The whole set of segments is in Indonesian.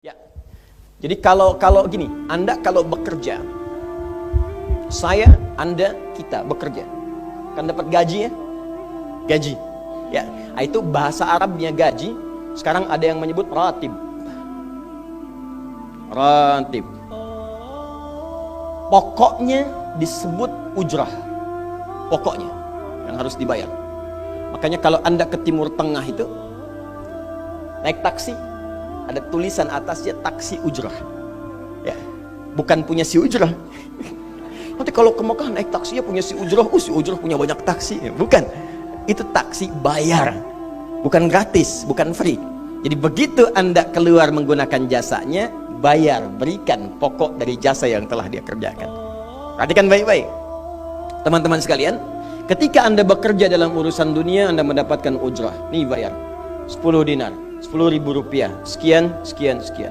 Ya, jadi kalau gini, Anda kalau bekerja, Anda, kita bekerja, kan dapat gaji ya, gaji. Ya, itu bahasa Arabnya gaji. Sekarang ada yang menyebut ratib. Ratib. Pokoknya disebut ujrah. Pokoknya yang harus dibayar. Makanya kalau Anda ke Timur Tengah itu naik taksi, ada tulisan atasnya taksi ujrah. Ya, bukan punya si ujrah. Nanti kalau ke Mekah naik taksinya punya si ujrah, si ujrah punya banyak taksi. Ya, bukan. Itu taksi bayar. Bukan gratis, bukan free. Jadi begitu Anda keluar menggunakan jasanya, bayar, berikan pokok dari jasa yang telah dia kerjakan. Perhatikan baik-baik. Teman-teman sekalian, ketika Anda bekerja dalam urusan dunia, Anda mendapatkan ujrah. Nih bayar 10 dinar, 10.000 rupiah, sekian, sekian, sekian.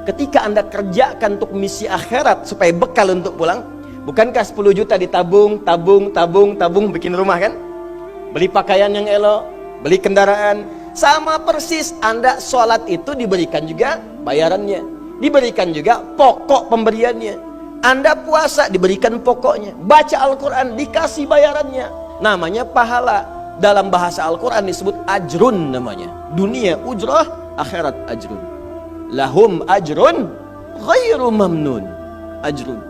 Ketika Anda kerjakan untuk misi akhirat supaya bekal untuk pulang, bukankah 10 juta ditabung, tabung, bikin rumah kan? Beli pakaian yang elok, beli kendaraan. Sama persis Anda sholat itu diberikan juga bayarannya, diberikan juga pokok pemberiannya. Anda puasa diberikan pokoknya, baca Al-Quran dikasih bayarannya, namanya pahala. Dalam bahasa Al-Quran disebut ajrun namanya. Dunia ujrah, akhirat ajrun. Lahum ajrun ghairu mamnun. Ajrun.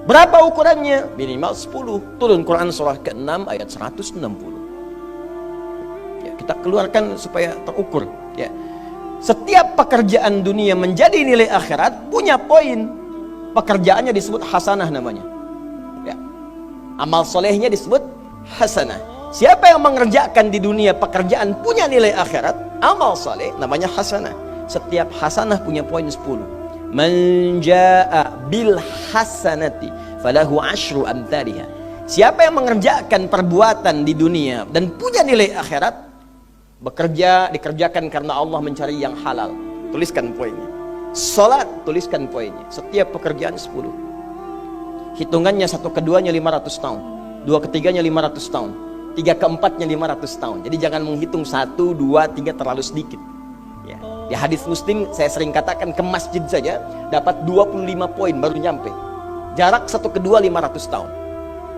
Berapa ukurannya? Minimal 10. Turun Quran surah ke-6 ayat 160. Ya, kita keluarkan supaya terukur. Ya. Setiap pekerjaan dunia menjadi nilai akhirat punya poin. Pekerjaannya disebut hasanah namanya. Ya. Amal solehnya disebut hasanah. Siapa yang mengerjakan di dunia pekerjaan punya nilai akhirat, amal soleh namanya hasanah. Setiap hasanah punya poin 10. Man jaa bil hasanati falahu asyru amthaliha. Siapa yang mengerjakan perbuatan di dunia dan punya nilai akhirat, bekerja dikerjakan karena Allah mencari yang halal. Tuliskan poinnya. Salat, tuliskan poinnya. Setiap pekerjaan 10. Hitungannya 1 keduanya 500 tahun, 2 ketiganya 500 tahun, 3 keempatnya 500 tahun. Jadi jangan menghitung 1, 2, 3 terlalu sedikit. Ya. Di hadis Muslim saya sering katakan, ke masjid saja dapat 25 poin baru nyampe. Jarak 1 kedua 500 tahun.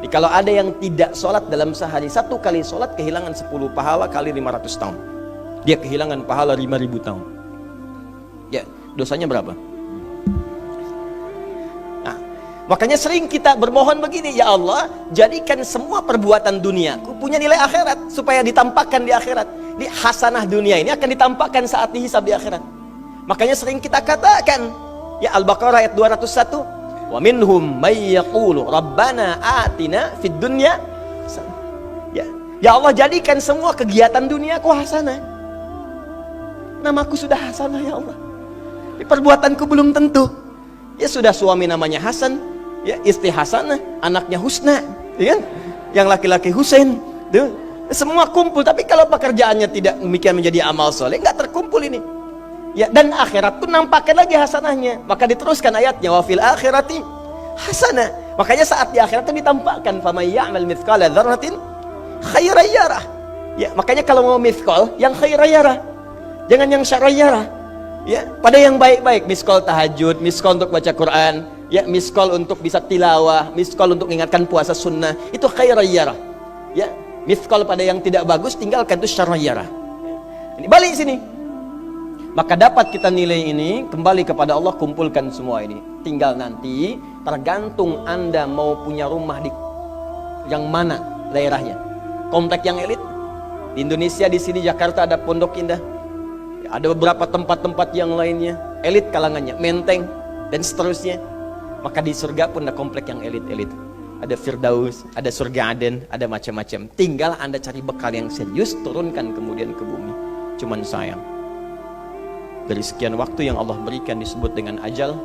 Jadi kalau ada yang tidak sholat dalam sehari, 1 kali sholat kehilangan 10 pahala kali 500 tahun. Dia kehilangan pahala 5.000 tahun. Ya, dosanya berapa? Nah, makanya sering kita bermohon begini, ya Allah, jadikan semua perbuatan duniaku punya nilai akhirat supaya ditampakkan di akhirat. Di hasanah dunia ini akan ditampakkan saat dihisab di akhirat. Makanya sering kita katakan, ya Al-Baqarah ayat 201, wa minhum may yaqulu rabbana atina fid dunya. Ya Allah, jadikan semua kegiatan duniaku hasanah. Namaku sudah hasanah ya Allah. Perbuatanku belum tentu. Ya sudah, suami namanya Hasan, ya istri Hasanah, anaknya Husna, ya kan? Yang laki-laki Husain, tuh. Semua kumpul. Tapi kalau pekerjaannya tidak demikian menjadi amal soleh, nggak terkumpul ini. Ya, dan akhirat pun nampakkan lagi hasanahnya. Maka diteruskan ayatnya, wa fil akhirati hasanah. Makanya saat di akhirat itu ditampakkan, faman ya'mal mithqala dzarratin khairan yarah. Ya, makanya kalau mau mithqal, yang khairan yarah, jangan yang syarran yarah. Ya, pada yang baik-baik, miskol tahajud, miskol untuk baca Quran, ya, miskol untuk bisa tilawah, miskol untuk mengingatkan puasa sunnah, itu khairan yarah. Ya, miskol pada yang tidak bagus, tinggalkan, itu syarran yarah. Ini balik sini. Maka dapat kita nilai ini, kembali kepada Allah, kumpulkan semua ini. Tinggal nanti, tergantung Anda mau punya rumah di yang mana daerahnya. Komplek yang elit. Di Indonesia, di sini Jakarta ada Pondok Indah. Ada beberapa tempat-tempat yang lainnya, elit kalangannya, Menteng, dan seterusnya. Maka di surga pun ada komplek yang elit-elit. Ada Firdaus, ada surga Aden, ada macam-macam. Tinggal Anda cari bekal yang serius, turunkan kemudian ke bumi. Cuman sayang, dari sekian waktu yang Allah berikan disebut dengan ajal,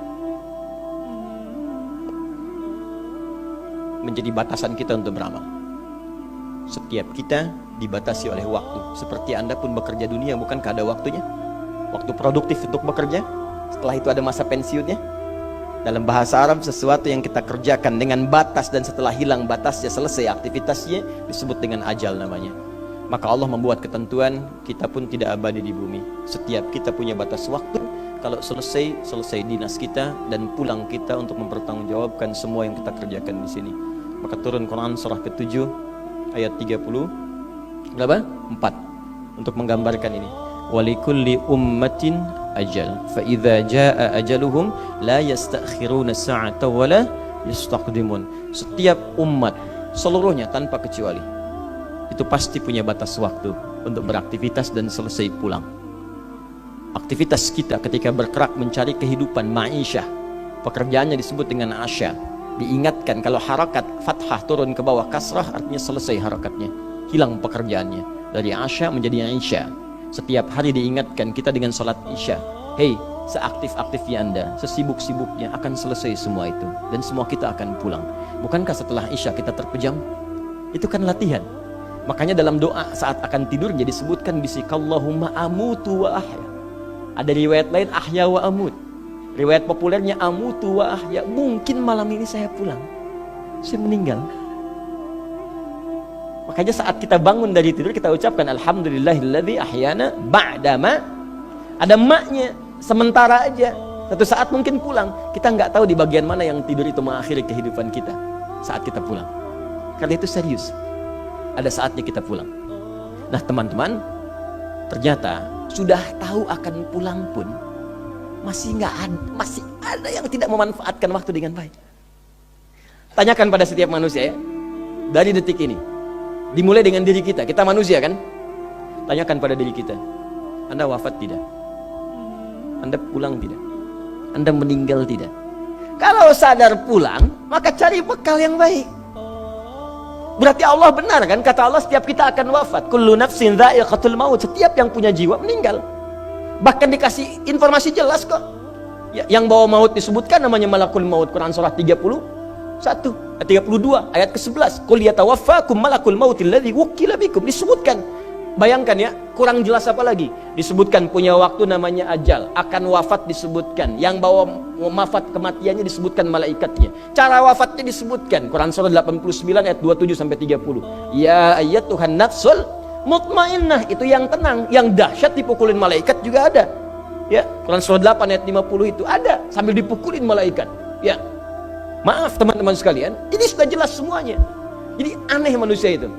menjadi batasan kita untuk beramal. Setiap kita dibatasi oleh waktu. Seperti Anda pun bekerja dunia, bukankah ada waktunya? Waktu produktif untuk bekerja, setelah itu ada masa pensiunnya. Dalam bahasa Arab, sesuatu yang kita kerjakan dengan batas dan setelah hilang batasnya, selesai aktivitasnya, disebut dengan ajal namanya. Maka Allah membuat ketentuan, kita pun tidak abadi di bumi. Setiap kita punya batas waktu, kalau selesai dinas kita dan pulang kita untuk mempertanggungjawabkan semua yang kita kerjakan di sini. Maka turun Quran surah ke-7 ayat 30 berapa? 4 untuk menggambarkan ini. Walikulli ummatin ajal fa idza jaa ajaluhum la yastakhiruna sa'ata wa la yastaqdimun. Setiap umat seluruhnya tanpa kecuali itu pasti punya batas waktu untuk beraktivitas dan selesai pulang. Aktivitas kita ketika bergerak mencari kehidupan ma'isyah, pekerjaannya disebut dengan asya. Diingatkan kalau harakat fathah turun ke bawah kasrah artinya selesai harakatnya, hilang pekerjaannya. Dari asya menjadi isya. Setiap hari diingatkan kita dengan salat isya. Hei, seaktif-aktifnya Anda, sesibuk-sibuknya akan selesai semua itu dan semua kita akan pulang. Bukankah setelah isya kita terpejam? Itu kan latihan. Makanya dalam doa saat akan tidur jadi disebutkan bisikallahumma amutu wa ahya. Ada riwayat lain ahya wa amut. Riwayat populernya amutu wa ahya. Mungkin malam ini saya pulang, saya meninggal. Makanya saat kita bangun dari tidur kita ucapkan alhamdulillahilladzi ahyana ba'dama. Ada maknya, sementara aja. Satu saat mungkin pulang. Kita nggak tahu di bagian mana yang tidur itu mengakhiri kehidupan kita saat kita pulang. Karena itu serius. Ada saatnya kita pulang. Nah teman-teman, ternyata sudah tahu akan pulang pun masih ada yang tidak memanfaatkan waktu dengan baik. Tanyakan pada setiap manusia ya, dari detik ini, dimulai dengan diri kita. Kita manusia kan? Tanyakan pada diri kita, Anda wafat tidak? Anda pulang tidak? Anda meninggal tidak? Kalau sadar pulang, maka cari bekal yang baik. Berarti Allah benar kan? Kata Allah setiap kita akan wafat. Kullu nafsin dha'iqatul maut. Setiap yang punya jiwa meninggal. Bahkan dikasih informasi jelas kok. Ya, yang bawa maut disebutkan namanya malakul maut. Quran surah 32 ayat ke-11. Qul yatawaffakum malakul mautil ladzi wukila bikum. Disebutkan. Bayangkan ya, kurang jelas apa lagi? Disebutkan punya waktu namanya ajal, akan wafat disebutkan, yang bawa wafat kematiannya disebutkan malaikatnya, cara wafatnya disebutkan. Quran surah 89 ayat 27 sampai 30. Ya ayyatuhan nafsul mutmainnah, itu yang tenang, yang dahsyat dipukulin malaikat juga ada. Ya, Quran surah 8 ayat 50 itu ada sambil dipukulin malaikat. Ya. Maaf teman-teman sekalian, ini sudah jelas semuanya. Jadi aneh manusia itu.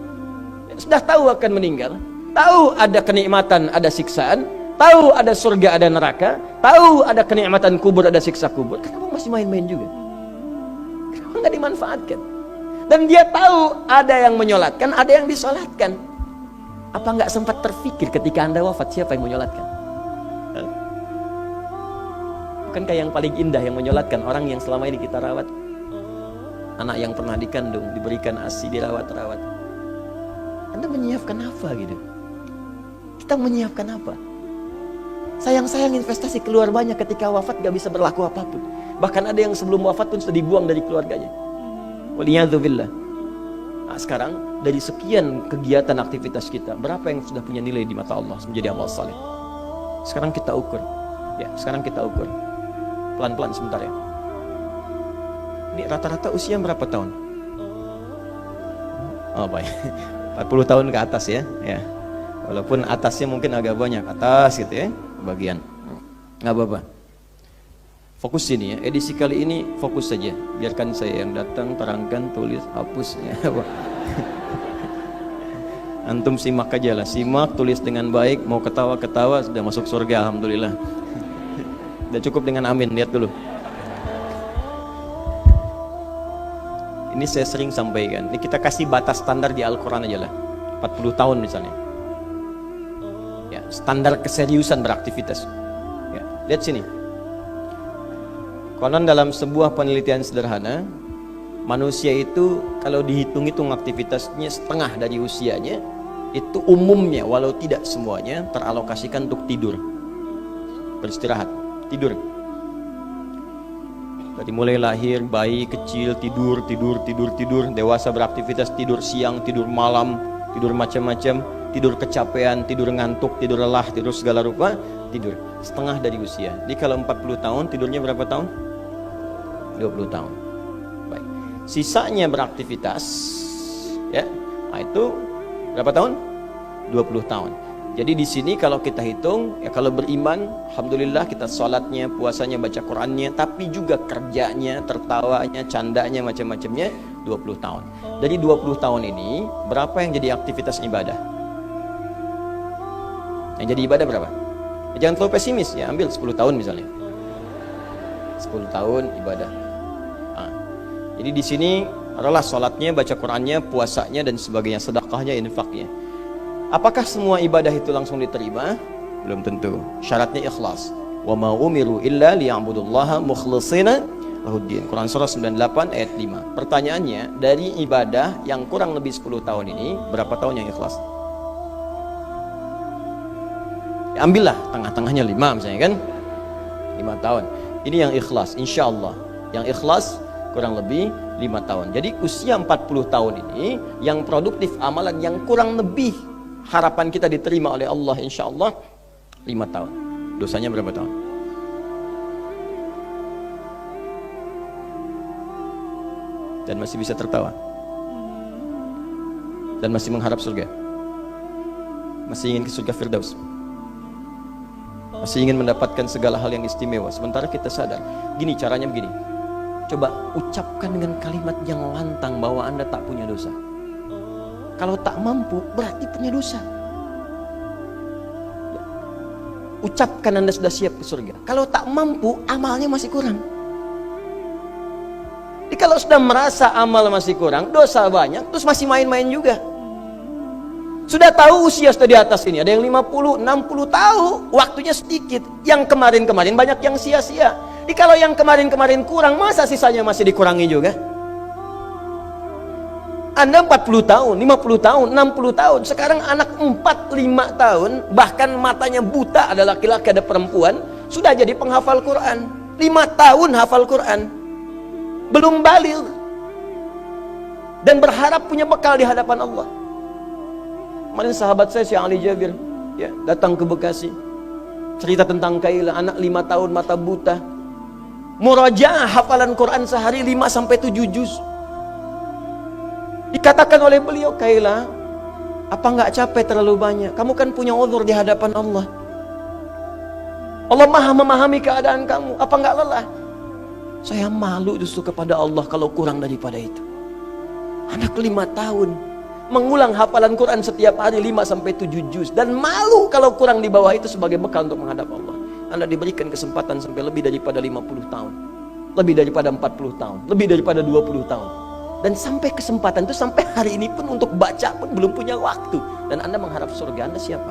Sudah tahu akan meninggal, tahu ada kenikmatan, ada siksaan, tahu ada surga, ada neraka, tahu ada kenikmatan kubur, ada siksa kubur. Kenapa masih main-main juga? Kenapa nggak dimanfaatkan? Dan dia tahu ada yang menyolatkan, ada yang disolatkan. Apa nggak sempat terfikir ketika Anda wafat siapa yang menyolatkan? Bukankah yang paling indah yang menyolatkan orang yang selama ini kita rawat? Anak yang pernah dikandung, diberikan ASI, dirawat-rawat. Anda menyiapkan apa gitu? Kita menyiapkan apa? Sayang-sayang investasi keluar banyak, ketika wafat gak bisa berlaku apapun. Bahkan ada yang sebelum wafat pun sudah dibuang dari keluarganya. Waliyadzubillah. Nah, sekarang dari sekian kegiatan aktivitas kita, berapa yang sudah punya nilai di mata Allah menjadi amal saleh? Sekarang kita ukur. Ya, sekarang kita ukur. Pelan-pelan sebentar ya. Ini rata-rata usia berapa tahun? Oh baik, 40 tahun ke atas ya. Ya. Walaupun atasnya mungkin agak banyak, atas gitu ya, bagian. Nggak apa-apa. Fokus sini ya, edisi kali ini fokus saja. Biarkan saya yang datang, terangkan, tulis, hapus ya. Antum simak aja lah, simak, tulis dengan baik, mau ketawa-ketawa, sudah masuk surga, alhamdulillah. Sudah cukup dengan amin, lihat dulu. Ini saya sering sampaikan, ini kita kasih batas standar di Al-Quran aja lah, 40 tahun misalnya. Ya, standar keseriusan beraktivitas. Ya, lihat sini. Konon dalam sebuah penelitian sederhana, manusia itu kalau dihitung-hitung aktivitasnya setengah dari usianya, itu umumnya walau tidak semuanya teralokasikan untuk tidur, beristirahat, tidur. Dari mulai lahir, bayi kecil tidur, dewasa beraktivitas, tidur siang, tidur malam, tidur macam-macam, tidur kecapean, tidur ngantuk, tidur lelah, tidur segala rupa, tidur. Setengah dari usia. Jadi kalau 40 tahun, tidurnya berapa tahun? 20 tahun. Baik. Sisanya beraktivitas, ya. Nah, itu berapa tahun? 20 tahun. Jadi di sini kalau kita hitung, ya kalau beriman, alhamdulillah kita sholatnya, puasanya, baca Qurannya, tapi juga kerjanya, tertawanya, candanya, macam-macamnya 20 tahun. Dari 20 tahun ini, berapa yang jadi aktivitas ibadah? Yang jadi ibadah berapa? Ya, jangan terlalu pesimis, ya ambil 10 tahun misalnya. 10 tahun ibadah. Nah, jadi di sini adalah sholatnya, baca Qurannya, puasanya, dan sebagainya, sedekahnya, infaknya. Apakah semua ibadah itu langsung diterima? Belum tentu. Syaratnya ikhlas. Wa ma umiru illa liya'budullaha mukhlishina lahuddin. Quran surah 98 ayat 5. Pertanyaannya, dari ibadah yang kurang lebih 10 tahun ini, berapa tahun yang ikhlas? Ya, ambillah tengah-tengahnya 5 misalnya kan? 5 tahun. Ini yang ikhlas, insyaallah. Yang ikhlas kurang lebih 5 tahun. Jadi usia 40 tahun ini yang produktif amalan yang kurang lebih harapan kita diterima oleh Allah insyaallah 5 tahun. Dosanya berapa tahun? Dan masih bisa tertawa. Dan masih mengharap surga. Masih ingin ke surga Firdaus. Masih ingin mendapatkan segala hal yang istimewa. Sementara kita sadar, gini caranya begini. Coba ucapkan dengan kalimat yang lantang bahwa Anda tak punya dosa. Kalau tak mampu, berarti punya dosa. Ucapkan Anda sudah siap ke surga. Kalau tak mampu, amalnya masih kurang. Jadi kalau sudah merasa amal masih kurang, dosa banyak, terus masih main-main juga. Sudah tahu usia sudah di atas ini, ada yang 50, 60 tahu, waktunya sedikit. Yang kemarin-kemarin banyak yang sia-sia. Jadi kalau yang kemarin-kemarin kurang, masa sisanya masih dikurangi juga? Anda 40 tahun, 50 tahun, 60 tahun. Sekarang anak 4-5 tahun, bahkan matanya buta, ada laki-laki, ada perempuan, sudah jadi penghafal Quran. 5 tahun hafal Quran. Belum baligh. Dan berharap punya bekal di hadapan Allah. Kemarin sahabat saya, Syekh Ali Jabir, ya, datang ke Bekasi. Cerita tentang Kaila, anak 5 tahun, mata buta. Murajaah hafalan Quran sehari 5-7 juz. Dikatakan oleh beliau, Kaila, apa nggak capek terlalu banyak? Kamu kan punya uzur di hadapan Allah. Allah maha memahami keadaan kamu. Apa nggak lelah? Saya malu justru kepada Allah kalau kurang daripada itu. Anak 5 tahun mengulang hafalan Quran setiap hari 5-7 juz, dan malu kalau kurang di bawah itu sebagai bekal untuk menghadap Allah. Anda diberikan kesempatan sampai lebih daripada 50 tahun, lebih daripada 40 tahun, lebih daripada 20 tahun. Dan sampai kesempatan itu, sampai hari ini pun untuk baca pun belum punya waktu. Dan Anda mengharap surga, Anda siapa?